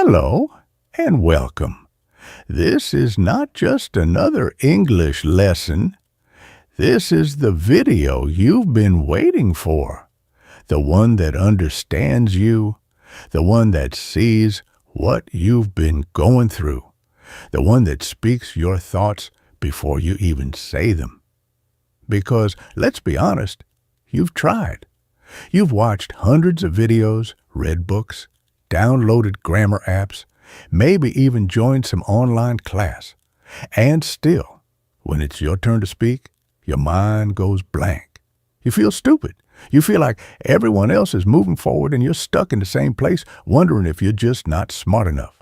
Hello and welcome. This is not just another English lesson. This is the video you've been waiting for. The one that understands you. The one that sees what you've been going through. The one that speaks your thoughts before you even say them. Because, let's be honest, you've tried. You've watched hundreds of videos, read books, downloaded grammar apps, maybe even joined some online class. And still, when it's your turn to speak, your mind goes blank. You feel stupid. You feel like everyone else is moving forward and you're stuck in the same place, wondering if you're just not smart enough.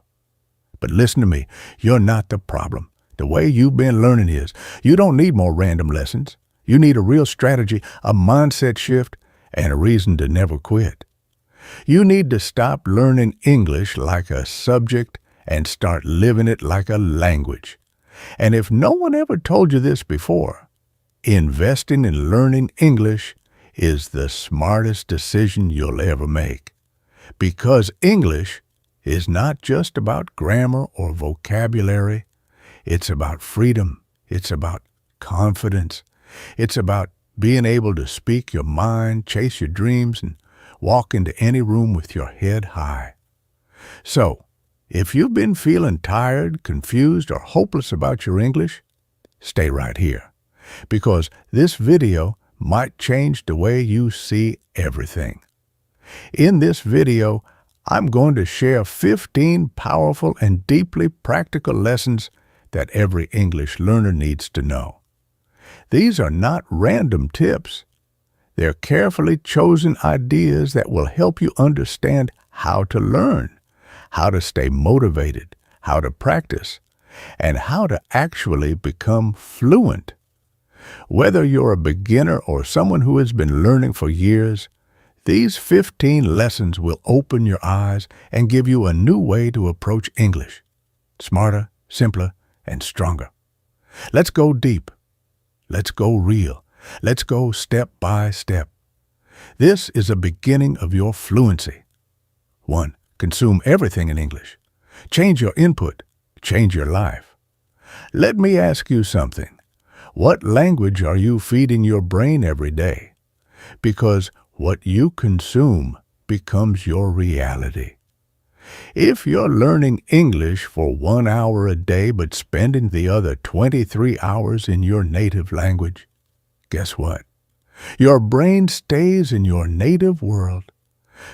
But listen to me, you're not the problem. The way you've been learning is, you don't need more random lessons. You need a real strategy, a mindset shift, and a reason to never quit. You need to stop learning English like a subject and start living it like a language. And if no one ever told you this before, investing in learning English is the smartest decision you'll ever make. Because English is not just about grammar or vocabulary. It's about freedom. It's about confidence. It's about being able to speak your mind, chase your dreams, and walk into any room with your head high. So, if you've been feeling tired, confused, or hopeless about your English, stay right here, because this video might change the way you see everything. In this video, I'm going to share 15 powerful and deeply practical lessons that every English learner needs to know. These are not random tips. They're carefully chosen ideas that will help you understand how to learn, how to stay motivated, how to practice, and how to actually become fluent. Whether you're a beginner or someone who has been learning for years, these 15 lessons will open your eyes and give you a new way to approach English. Smarter, simpler, and stronger. Let's go deep. Let's go real. Let's go step by step. This is a beginning of your fluency. 1. Consume everything in English. Change your input. Change your life. Let me ask you something. What language are you feeding your brain every day? Because what you consume becomes your reality. If you're learning English for 1 hour a day but spending the other 23 hours in your native language, guess what? Your brain stays in your native world.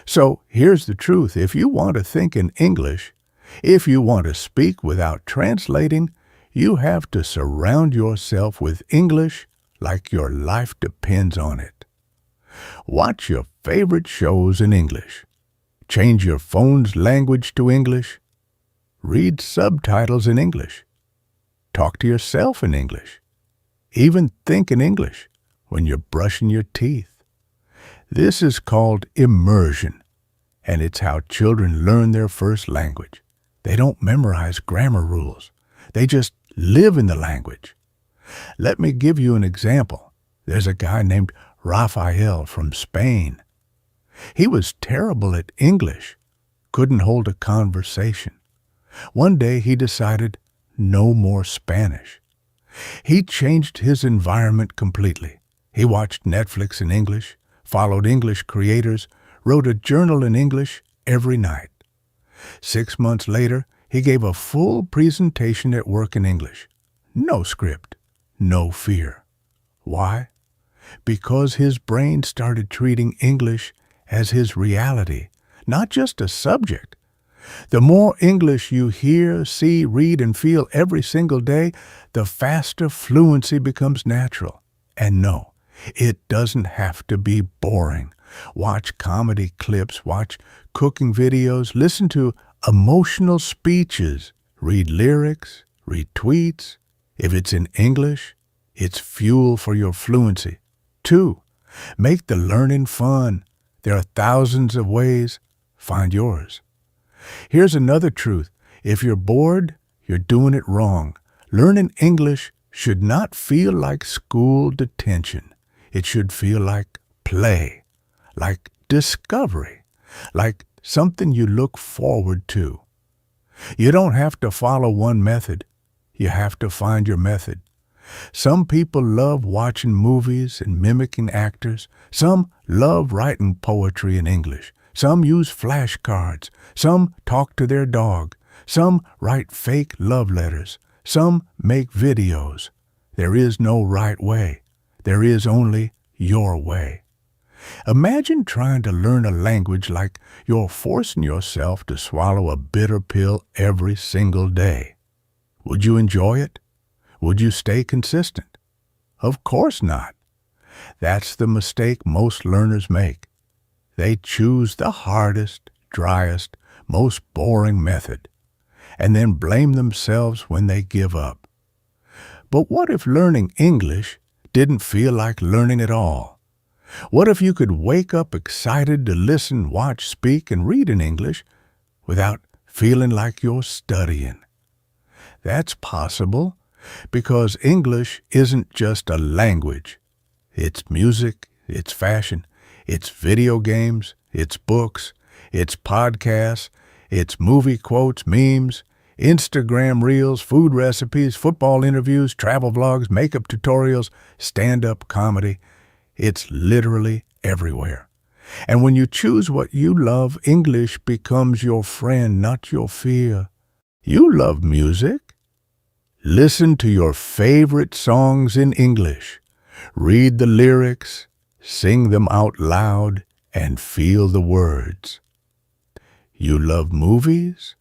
So here's the truth. If you want to think in English, if you want to speak without translating, you have to surround yourself with English like your life depends on it. Watch your favorite shows in English. Change your phone's language to English. Read subtitles in English. Talk to yourself in English. Even think in English when you're brushing your teeth. This is called immersion, and it's how children learn their first language. They don't memorize grammar rules. They just live in the language. Let me give you an example. There's a guy named Rafael from Spain. He was terrible at English, couldn't hold a conversation. One day he decided no more Spanish. He changed his environment completely. He watched Netflix in English, followed English creators, wrote a journal in English every night. 6 months later, he gave a full presentation at work in English. No script, no fear. Why? Because his brain started treating English as his reality, not just a subject. The more English you hear, see, read, and feel every single day, the faster fluency becomes natural. And no, it doesn't have to be boring. Watch comedy clips, watch cooking videos, listen to emotional speeches, read lyrics, read tweets. If it's in English, it's fuel for your fluency. 2, make the learning fun. There are thousands of ways. Find yours. Here's another truth. If you're bored, you're doing it wrong. Learning English should not feel like school detention. It should feel like play, like discovery, like something you look forward to. You don't have to follow one method. You have to find your method. Some people love watching movies and mimicking actors. Some love writing poetry in English. Some use flashcards. Some talk to their dog. Some write fake love letters. Some make videos. There is no right way. There is only your way. Imagine trying to learn a language like you're forcing yourself to swallow a bitter pill every single day. Would you enjoy it? Would you stay consistent? Of course not. That's the mistake most learners make. They choose the hardest, driest, most boring method, and then blame themselves when they give up. But what if learning English didn't feel like learning at all? What if you could wake up excited to listen, watch, speak, and read in English without feeling like you're studying? That's possible because English isn't just a language. It's music, it's fashion, it's video games, it's books, it's podcasts, it's movie quotes, memes, Instagram reels, food recipes, football interviews, travel vlogs, makeup tutorials, stand-up comedy. It's literally everywhere. And when you choose what you love, English becomes your friend, not your fear. You love music? Listen to your favorite songs in English. Read the lyrics, sing them out loud, and feel the words. You love movies?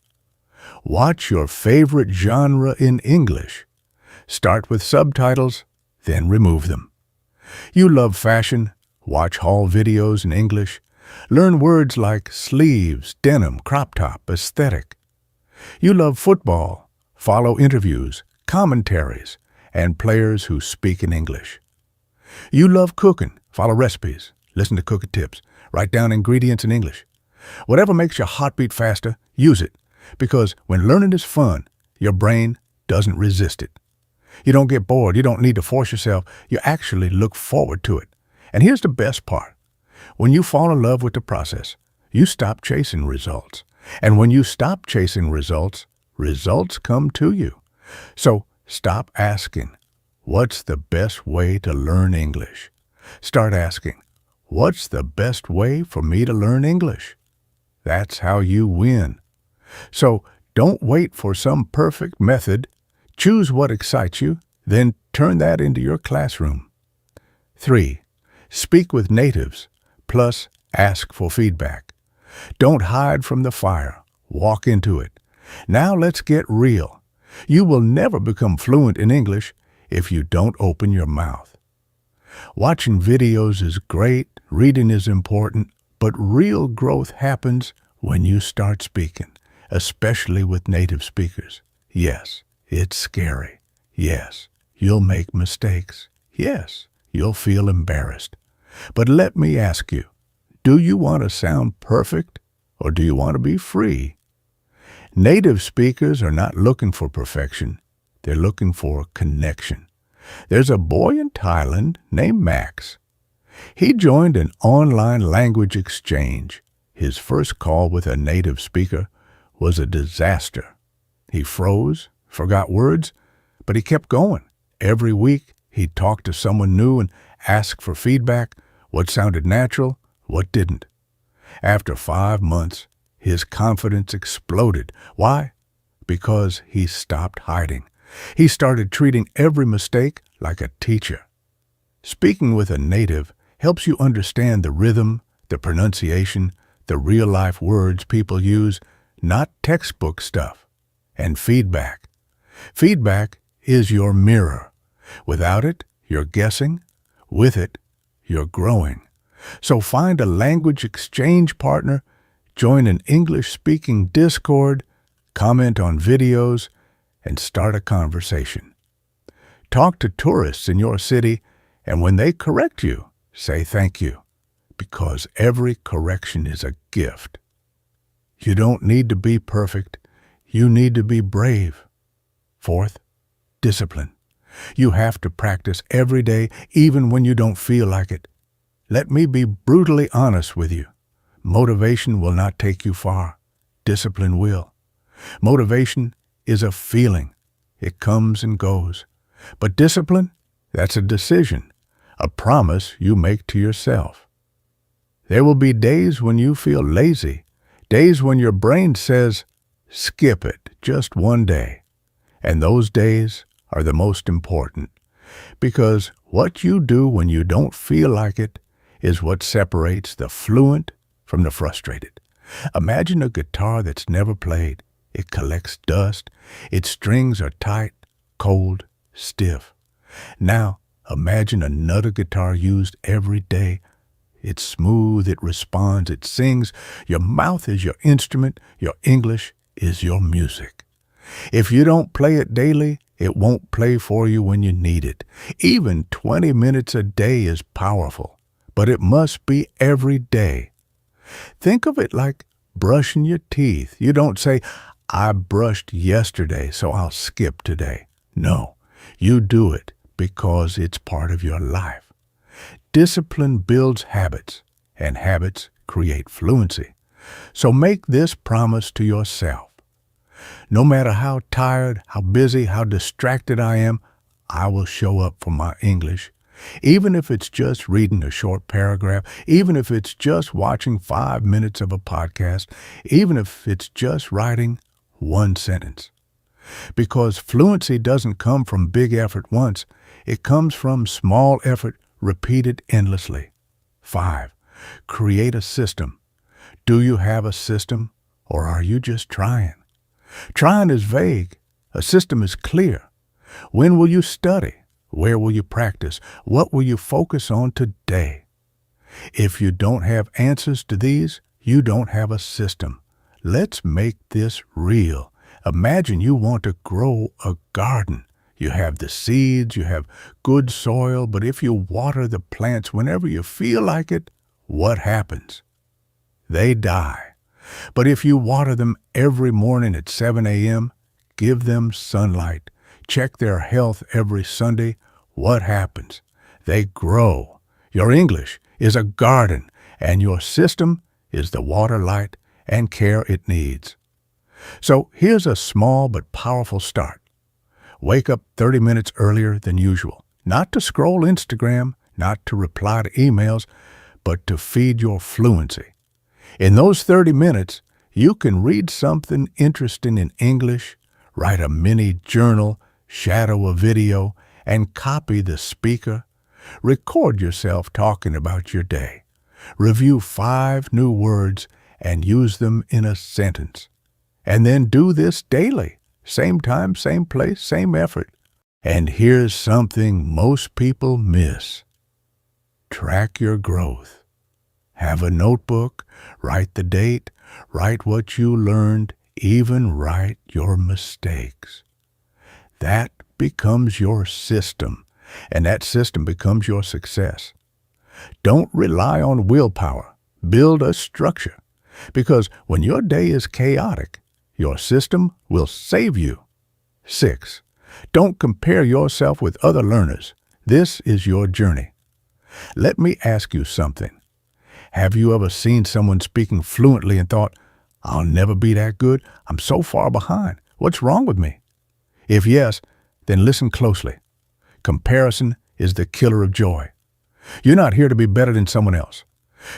Watch your favorite genre in English. Start with subtitles, then remove them. You love fashion? Watch haul videos in English. Learn words like sleeves, denim, crop top, aesthetic. You love football? Follow interviews, commentaries, and players who speak in English. You love cooking? Follow recipes, listen to cooking tips, write down ingredients in English. Whatever makes your heart beat faster, use it, because when learning is fun, your brain doesn't resist it. You don't get bored. You don't need to force yourself. You actually look forward to it. And here's the best part. When you fall in love with the process, you stop chasing results. And when you stop chasing results, results come to you. So stop asking, what's the best way to learn English? Start asking, what's the best way for me to learn English? That's how you win. So don't wait for some perfect method. Choose what excites you, then turn that into your classroom. 3. Speak with natives, plus ask for feedback. Don't hide from the fire. Walk into it. Now let's get real. You will never become fluent in English if you don't open your mouth. Watching videos is great, reading is important, but real growth happens when you start speaking, especially with native speakers. Yes, it's scary. Yes, you'll make mistakes. Yes, you'll feel embarrassed. But let me ask you, do you want to sound perfect or do you want to be free? Native speakers are not looking for perfection. They're looking for connection. There's a boy in Thailand named Max. He joined an online language exchange. His first call with a native speaker was a disaster. He froze, forgot words, but he kept going. Every week, he'd talk to someone new and ask for feedback, what sounded natural, what didn't. After 5 months, his confidence exploded. Why? Because he stopped hiding. He started treating every mistake like a teacher. Speaking with a native helps you understand the rhythm, the pronunciation, the real-life words people use, not textbook stuff. And feedback. Feedback is your mirror. Without it, you're guessing. With it, you're growing. So find a language exchange partner, join an English-speaking Discord, comment on videos, and start a conversation. Talk to tourists in your city, and when they correct you, say thank you, because every correction is a gift. You don't need to be perfect. You need to be brave. 4th, discipline. You have to practice every day, even when you don't feel like it. Let me be brutally honest with you. Motivation will not take you far. Discipline will. Motivation is a feeling. It comes and goes. But discipline, that's a decision, a promise you make to yourself. There will be days when you feel lazy, days when your brain says, skip it, just one day. And those days are the most important, because what you do when you don't feel like it is what separates the fluent from the frustrated. Imagine a guitar that's never played. It collects dust. Its strings are tight, cold, stiff. Now, imagine another guitar used every day. It's smooth, it responds, it sings. Your mouth is your instrument. Your English is your music. If you don't play it daily, it won't play for you when you need it. Even 20 minutes a day is powerful, but it must be every day. Think of it like brushing your teeth. You don't say, I brushed yesterday, so I'll skip today. No, you do it because it's part of your life. Discipline builds habits, and habits create fluency. So make this promise to yourself. No matter how tired, how busy, how distracted I am, I will show up for my English. Even if it's just reading a short paragraph, even if it's just watching 5 minutes of a podcast, even if it's just writing one sentence. Because fluency doesn't come from big effort once. It comes from small effort repeated endlessly. 5. Create a system. Do you have a system, or are you just trying? Trying is vague. A system is clear. When will you study? Where will you practice? What will you focus on today? If you don't have answers to these, you don't have a system. Let's make this real. Imagine you want to grow a garden. You have the seeds, you have good soil, but if you water the plants whenever you feel like it, what happens? They die. But if you water them every morning at 7 a.m., give them sunlight, check their health every Sunday, what happens? They grow. Your English is a garden, and your system is the water, light, and care it needs. So here's a small but powerful start. Wake up 30 minutes earlier than usual, not to scroll Instagram, not to reply to emails, but to feed your fluency. In those 30 minutes, you can read something interesting in English, write a mini journal, shadow a video, and copy the speaker. Record yourself talking about your day. Review 5 new words and use them in a sentence. And then do this daily. Same time, same place, same effort. And here's something most people miss. Track your growth. Have a notebook, write the date, write what you learned, even write your mistakes. That becomes your system, and that system becomes your success. Don't rely on willpower. Build a structure, because when your day is chaotic, your system will save you. 6. Don't compare yourself with other learners. This is your journey. Let me ask you something. Have you ever seen someone speaking fluently and thought, I'll never be that good. I'm so far behind. What's wrong with me? If yes, then listen closely. Comparison is the killer of joy. You're not here to be better than someone else.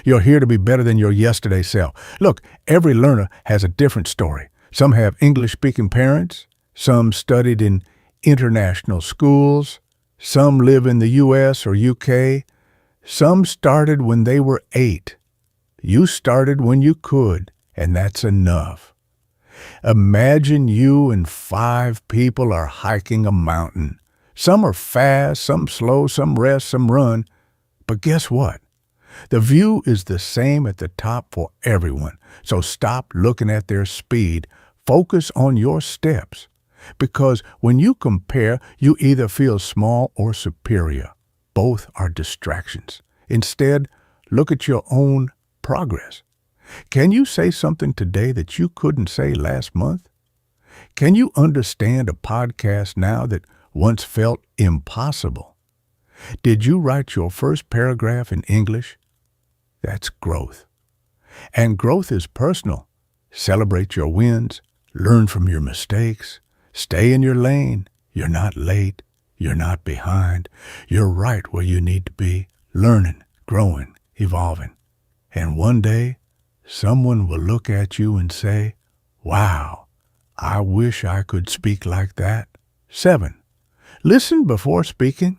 You're here to be better than your yesterday self. Look, every learner has a different story. Some have English-speaking parents. Some studied in international schools. Some live in the U.S. or U.K. Some started when they were 8. You started when you could, and that's enough. Imagine you and 5 people are hiking a mountain. Some are fast, some slow, some rest, some run. But guess what? The view is the same at the top for everyone. So stop looking at their speed. Focus on your steps. Because when you compare, you either feel small or superior. Both are distractions. Instead, look at your own progress. Can you say something today that you couldn't say last month? Can you understand a podcast now that once felt impossible? Did you write your first paragraph in English? That's growth. And growth is personal. Celebrate your wins, Learn from your mistakes. Stay in your lane. You're not late. You're not behind. You're right where you need to be, learning, growing, evolving. And one day, someone will look at you and say, wow, I wish I could speak like that. 7. Listen before speaking.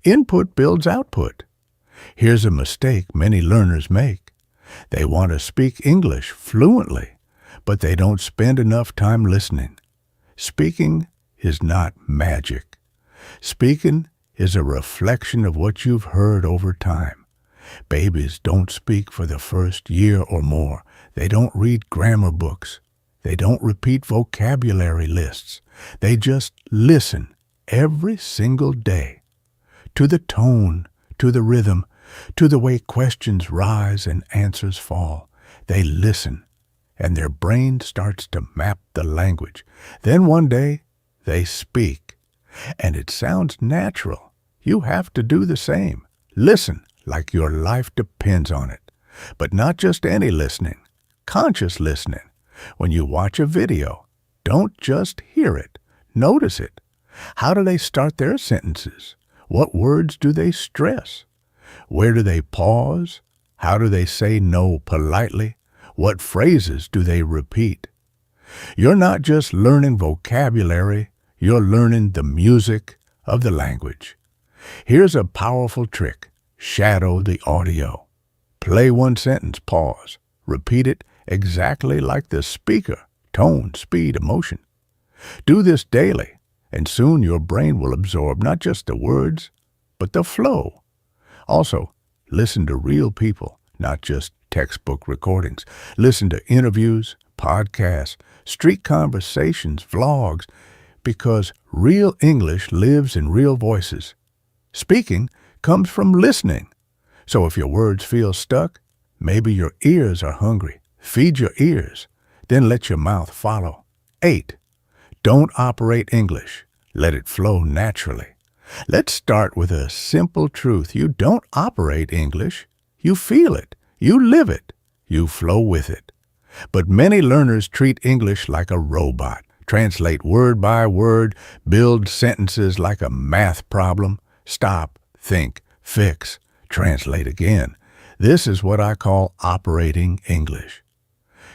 Input builds output. Here's a mistake many learners make. They want to speak English fluently, but they don't spend enough time listening. Speaking is not magic. Speaking is a reflection of what you've heard over time. Babies don't speak for the first year or more. They don't read grammar books. They don't repeat vocabulary lists. They just listen every single day. To the tone, to the rhythm, to the way questions rise and answers fall. They listen, and their brain starts to map the language. Then one day, they speak. And it sounds natural. You have to do the same. Listen like your life depends on it. But not just any listening, conscious listening. When you watch a video, don't just hear it, notice it. How do they start their sentences? What words do they stress? Where do they pause? How do they say no politely? What phrases do they repeat? You're not just learning vocabulary, you're learning the music of the language. Here's a powerful trick. Shadow the audio. Play one sentence, pause. Repeat it exactly like the speaker. Tone, speed, emotion. Do this daily, and soon your brain will absorb not just the words, but the flow. Also, listen to real people, not just textbook recordings. Listen to interviews, podcasts, street conversations, vlogs, because real English lives in real voices. Speaking comes from listening. So if your words feel stuck, maybe your ears are hungry. Feed your ears, then let your mouth follow. 8. Don't operate English. Let it flow naturally. Let's start with a simple truth. You don't operate English. You feel it. You live it. You flow with it. But many learners treat English like a robot. Translate word by word, build sentences like a math problem. Stop, think, fix, translate again. This is what I call operating English.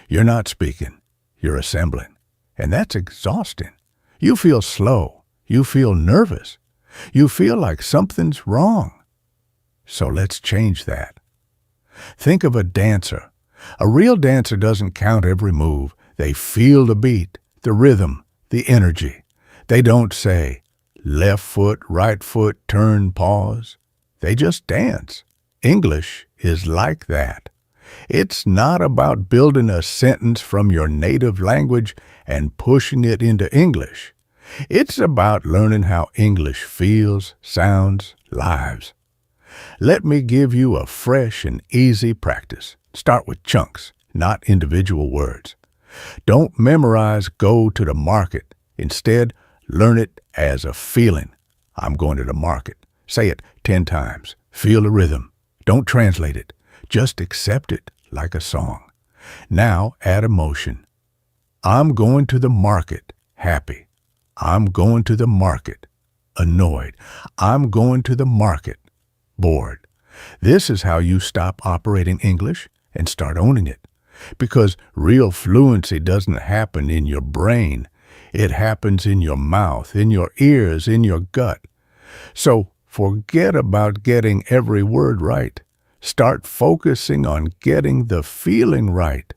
You're not speaking, you're assembling. And that's exhausting. You feel slow. You feel nervous. You feel like something's wrong. So let's change that. Think of a dancer. A real dancer doesn't count every move. They feel the beat, the rhythm, the energy. They don't say, left foot, right foot, turn, pause. They just dance. English is like that. It's not about building a sentence from your native language and pushing it into English. It's about learning how English feels, sounds, lives. Let me give you a fresh and easy practice. Start with chunks, not individual words. Don't memorize go to the market. Instead, learn it as a feeling. I'm going to the market. Say it 10 times. Feel the rhythm. Don't translate it. Just accept it like a song. Now add emotion. I'm going to the market. Happy. I'm going to the market. Annoyed. I'm going to the market. Bored. This is how you stop operating English and start owning it. Because real fluency doesn't happen in your brain. It happens in your mouth, in your ears, in your gut. So forget about getting every word right. Start focusing on getting the feeling right.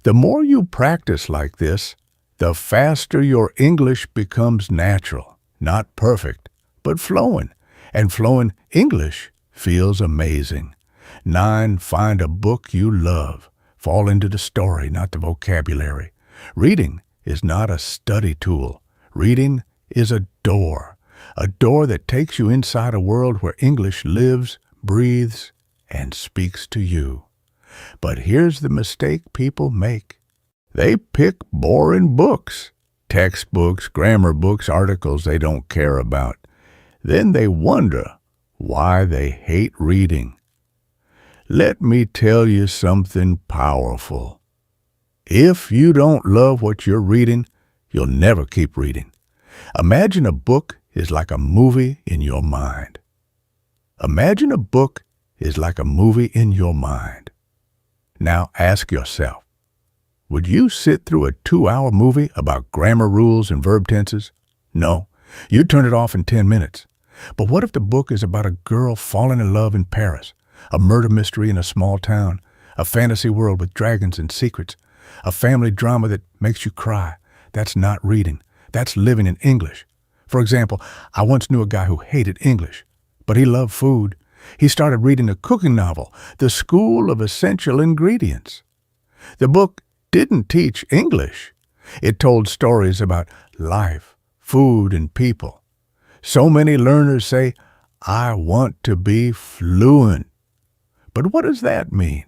The more you practice like this, the faster your English becomes natural, not perfect, but flowing. And flowing English feels amazing. 9, find a book you love. Fall into the story, not the vocabulary. Reading is not a study tool. Reading is a door that takes you inside a world where English lives, breathes, and speaks to you. But here's the mistake people make. They pick boring books, textbooks, grammar books, articles they don't care about. Then they wonder why they hate reading. Let me tell you something powerful. If you don't love what you're reading, you'll never keep reading. Imagine a book is like a movie in your mind. Imagine a book is like a movie in your mind. Now ask yourself, would you sit through a 2-hour movie about grammar rules and verb tenses? No, you'd turn it off in 10 minutes. But what if the book is about a girl falling in love in Paris, a murder mystery in a small town, a fantasy world with dragons and secrets, a family drama that makes you cry? That's not reading. That's living in English. For example, I once knew a guy who hated English, but he loved food. He started reading a cooking novel, The School of Essential Ingredients. The book didn't teach English. It told stories about life, food, and people. So many learners say, I want to be fluent. But what does that mean?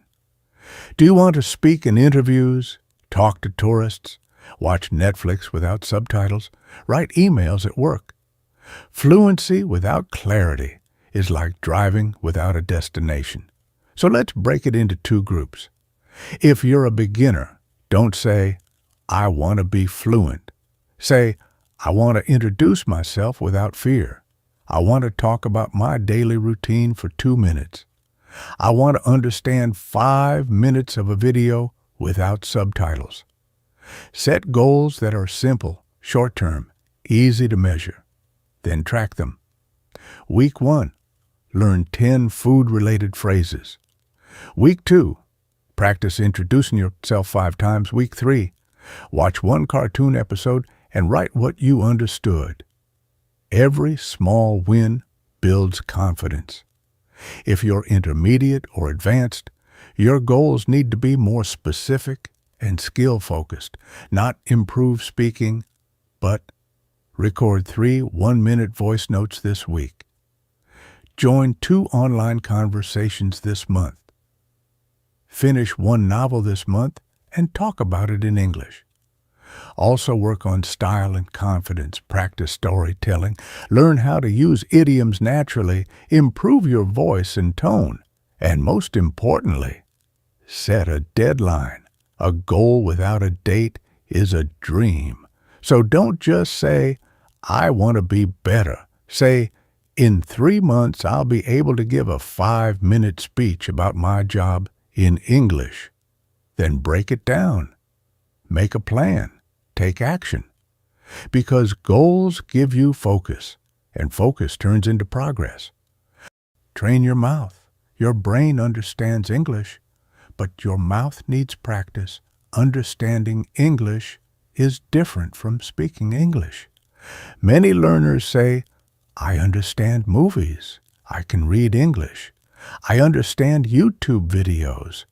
Do you want to speak in interviews, talk to tourists, watch Netflix without subtitles, write emails at work? Fluency without clarity is like driving without a destination. So let's break it into 2 groups. If you're a beginner, don't say, I want to be fluent. Say, I want to introduce myself without fear. I want to talk about my daily routine for 2 minutes. I want to understand 5 minutes of a video without subtitles. Set goals that are simple, short-term, easy to measure. Then track them. Week 1, learn 10 food-related phrases. Week 2, practice introducing yourself 5 times. Week 3, watch 1 cartoon episode and write what you understood. Every small win builds confidence. If you're intermediate or advanced, your goals need to be more specific and skill-focused, not improve speaking, but record 3 one-minute voice notes this week. Join 2 online conversations this month. Finish 1 novel this month and talk about it in English. Also work on style and confidence, practice storytelling, learn how to use idioms naturally, improve your voice and tone, and most importantly, set a deadline. A goal without a date is a dream. So don't just say, I want to be better. Say, in 3 months, I'll be able to give a 5-minute speech about my job in English. Then break it down. Make a plan. Take action. Because goals give you focus, and focus turns into progress. Train your mouth. Your brain understands English, but your mouth needs practice. Understanding English is different from speaking English. Many learners say, I understand movies. I can read English. I understand YouTube videos.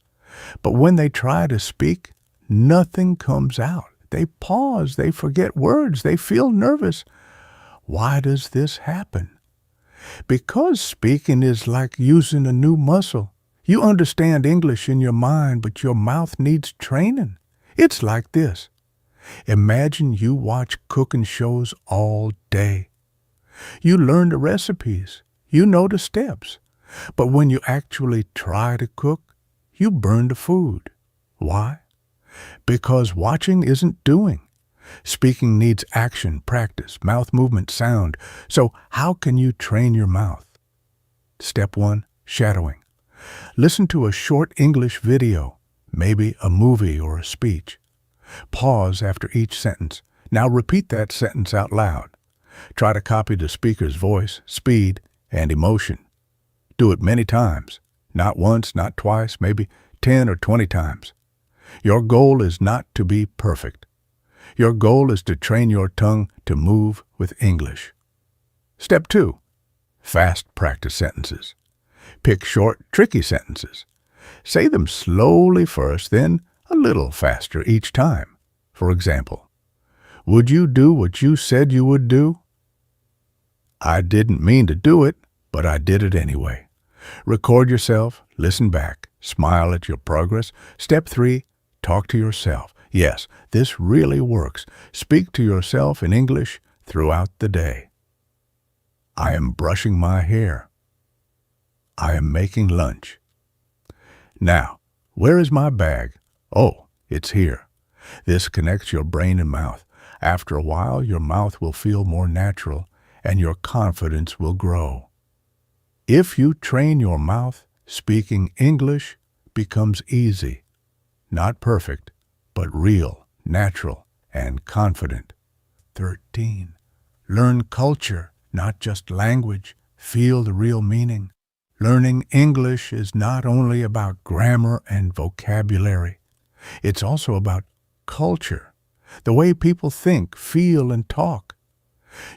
But when they try to speak, nothing comes out. They pause. They forget words. They feel nervous. Why does this happen? Because speaking is like using a new muscle. You understand English in your mind, but your mouth needs training. It's like this. Imagine you watch cooking shows all day. You learn the recipes. You know the steps. But when you actually try to cook, you burn the food. Why? Because watching isn't doing. Speaking needs action, practice, mouth movement, sound. So how can you train your mouth? Step 1, shadowing. Listen to a short English video, maybe a movie or a speech. Pause after each sentence. Now repeat that sentence out loud. Try to copy the speaker's voice, speed, and emotion. Do it many times. Not once, not twice, maybe 10 or 20 times. Your goal is not to be perfect. Your goal is to train your tongue to move with English. Step 2, fast practice sentences. Pick short, tricky sentences. Say them slowly first, then a little faster each time. For example, would you do what you said you would do? I didn't mean to do it, but I did it anyway. Record yourself, listen back, smile at your progress. Step 3, talk to yourself. Yes, this really works. Speak to yourself in English throughout the day. I am brushing my hair. I am making lunch. Now, where is my bag? Oh, it's here. This connects your brain and mouth. After a while, your mouth will feel more natural and your confidence will grow. If you train your mouth, speaking English becomes easy. Not perfect, but real, natural, and confident. 13. Learn culture, not just language. Feel the real meaning. Learning English is not only about grammar and vocabulary. It's also about culture, the way people think, feel, and talk.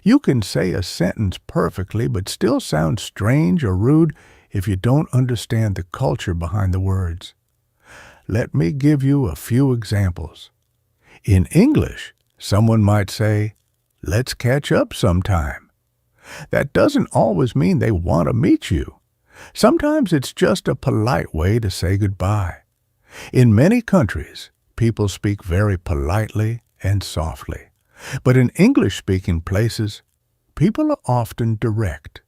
You can say a sentence perfectly but still sound strange or rude if you don't understand the culture behind the words. Let me give you a few examples. In English, someone might say, "Let's catch up sometime." That doesn't always mean they want to meet you. Sometimes it's just a polite way to say goodbye. In many countries, people speak very politely and softly. But in English-speaking places, people are often direct.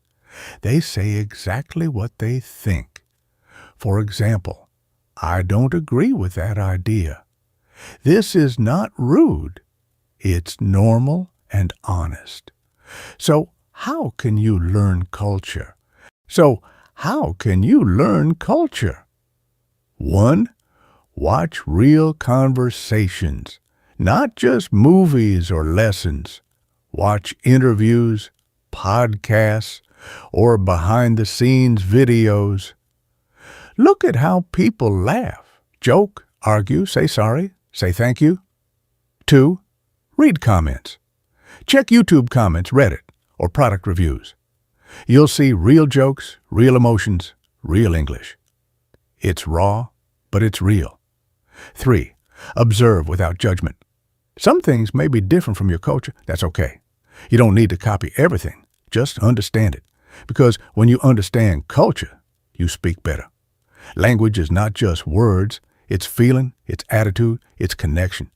They say exactly what they think. For example, "I don't agree with that idea." This is not rude. It's normal and honest. So how can you learn culture? 1. Watch real conversations, not just movies or lessons. Watch interviews, podcasts, or behind-the-scenes videos. Look at how people laugh, joke, argue, say sorry, say thank you. 2. Read comments. Check YouTube comments, Reddit, or product reviews. You'll see real jokes, real emotions, real English. It's raw, but it's real. 3. Observe without judgment. Some things may be different from your culture. That's okay. You don't need to copy everything. Just understand it. Because when you understand culture, you speak better. Language is not just words. It's feeling, it's attitude, it's connection.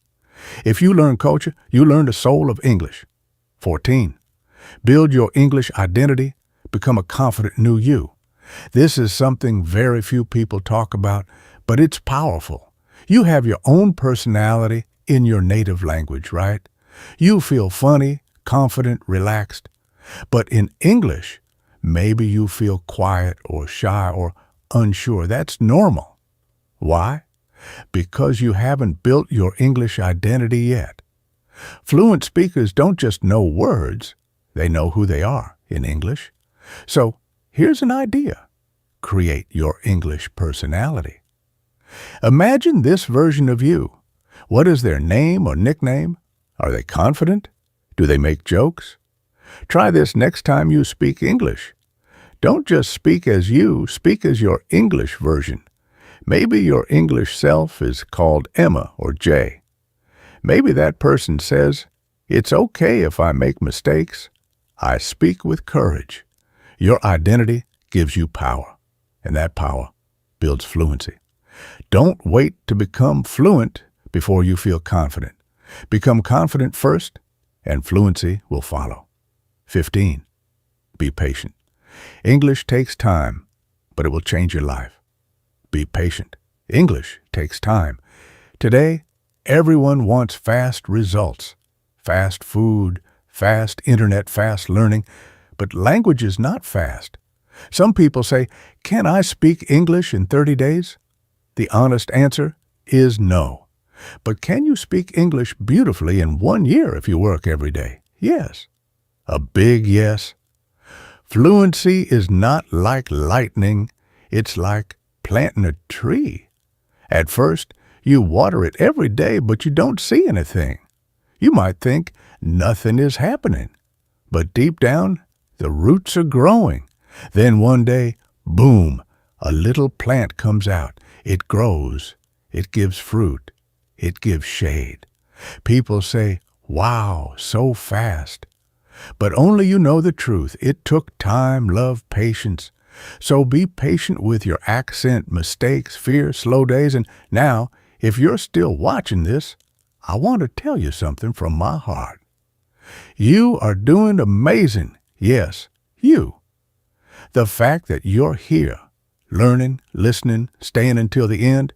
If you learn culture, you learn the soul of English. 14. Build your English identity. Become a confident new you. This is something very few people talk about, but it's powerful. You have your own personality in your native language, right? You feel funny, confident, relaxed. But in English, maybe you feel quiet or shy or unsure. That's normal. Why? Because you haven't built your English identity yet. Fluent speakers don't just know words, they know who they are in English. So here's an idea. Create your English personality. Imagine this version of you. What is their name or nickname? Are they confident? Do they make jokes? Try this next time you speak English. Don't just speak as you, speak as your English version. Maybe your English self is called Emma or Jay. Maybe that person says, "It's okay if I make mistakes. I speak with courage." Your identity gives you power, and that power builds fluency. Don't wait to become fluent before you feel confident. Become confident first, and fluency will follow. 15. Be patient. English takes time, but it will change your life. Be patient. English takes time. Today, everyone wants fast results. Fast food, fast internet, fast learning. But language is not fast. Some people say, "Can I speak English in 30 days?" The honest answer is no. But can you speak English beautifully in 1 year if you work every day? Yes. A big yes. Fluency is not like lightning. It's like planting a tree. At first, you water it every day, but you don't see anything. You might think nothing is happening. But deep down, the roots are growing. Then one day, boom, a little plant comes out. It grows. It gives fruit. It gives shade. People say, "Wow, so fast." But only you know the truth. It took time, love, patience. So be patient with your accent, mistakes, fear, slow days. And now, if you're still watching this, I want to tell you something from my heart. You are doing amazing. Yes, you. The fact that you're here, learning, listening, staying until the end,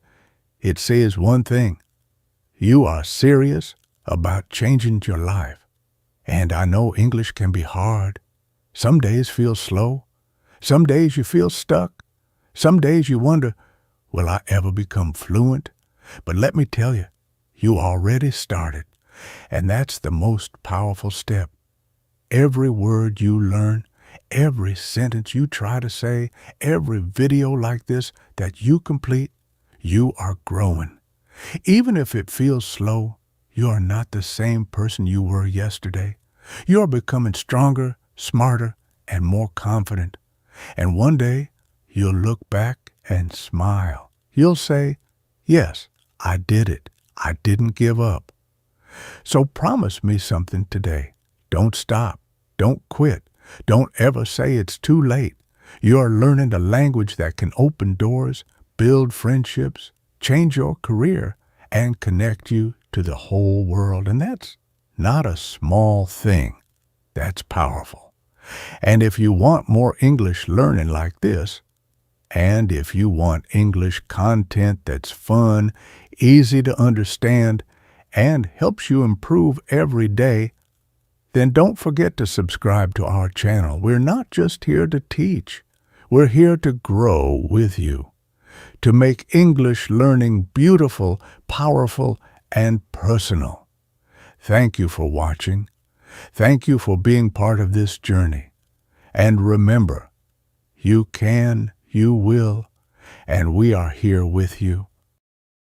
it says one thing. you are serious about changing your life. And I know English can be hard. Some days feel slow. Some days you feel stuck. Some days you wonder, will I ever become fluent? But let me tell you, you already started. And that's the most powerful step. Every word you learn, every sentence you try to say, every video like this that you complete, you are growing. Even if it feels slow, you are not the same person you were yesterday. You are becoming stronger, smarter, and more confident. And one day, you'll look back and smile. You'll say, yes, I did it. I didn't give up. So promise me something today. Don't stop. Don't quit. Don't ever say it's too late. You are learning a language that can open doors, build friendships, change your career, and connect you to the whole world. And that's not a small thing. That's powerful. And if you want more English learning like this, and if you want English content that's fun, easy to understand, and helps you improve every day, then don't forget to subscribe to our channel. We're not just here to teach. We're here to grow with you, to make English learning beautiful, powerful, and personal. Thank you for watching. Thank you for being part of this journey. And remember, you can, you will, and we are here with you.